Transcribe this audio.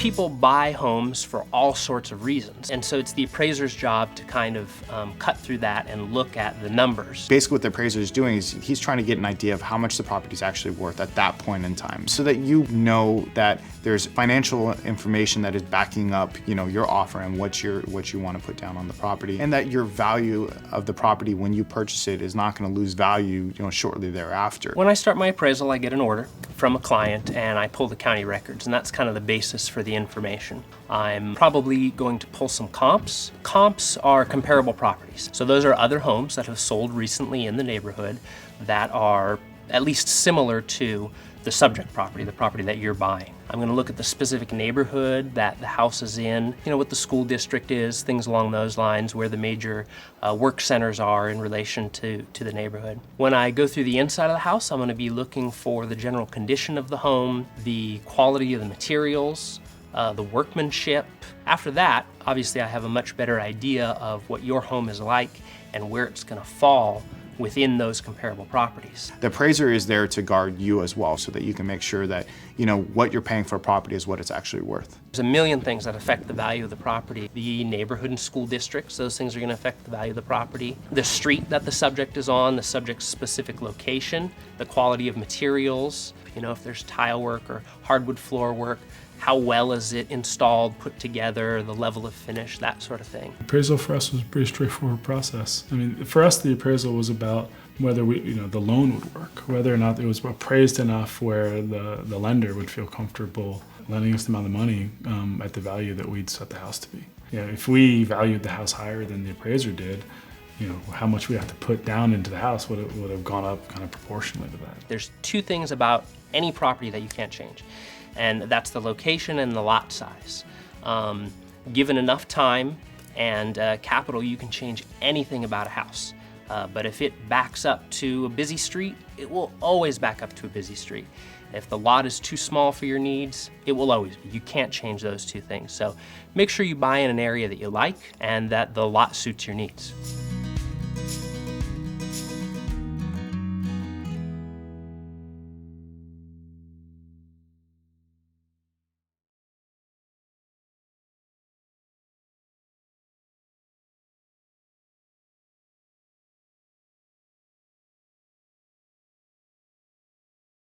People buy homes for all sorts of reasons, and so it's the appraiser's job to kind of cut through that and look at the numbers. Basically what the appraiser is doing is he's trying to get an idea of how much the property is actually worth at that point in time, so that you know that there's financial information that is backing up, your offer and what you want to put down on the property, and that your value of the property when you purchase it is not going to lose value, shortly thereafter. When I start my appraisal, I get an order from a client and I pull the county records, and that's kind of the basis for the information. I'm probably going to pull some comps. Comps are comparable properties. So those are other homes that have sold recently in the neighborhood that are at least similar to the subject property, the property that you're buying. I'm going to look at the specific neighborhood that the house is in, what the school district is, things along those lines, where the major work centers are in relation to the neighborhood. When I go through the inside of the house, I'm going to be looking for the general condition of the home, the quality of the materials, the workmanship. After that, obviously I have a much better idea of what your home is like and where it's going to fall within those comparable properties. The appraiser is there to guard you as well, so that you can make sure that what you're paying for a property is what it's actually worth. There's a million things that affect the value of the property. The neighborhood and school districts, those things are going to affect the value of the property. The street that the subject is on, the subject's specific location, the quality of materials, if there's tile work or hardwood floor work, how well is it installed, put together, the level of finish, that sort of thing. Appraisal for us was a pretty straightforward process. For us, the appraisal was about whether the loan would work, whether or not it was appraised enough where the lender would feel comfortable lending us the amount of money at the value that we'd set the house to be. If we valued the house higher than the appraiser did, how much we have to put down into the house would have gone up kind of proportionally to that. There's two things about any property that you can't change, and that's the location and the lot size. Given enough time and capital, you can change anything about a house. But if it backs up to a busy street, it will always back up to a busy street. If the lot is too small for your needs, it will always be. You can't change those two things. So make sure you buy in an area that you like and that the lot suits your needs.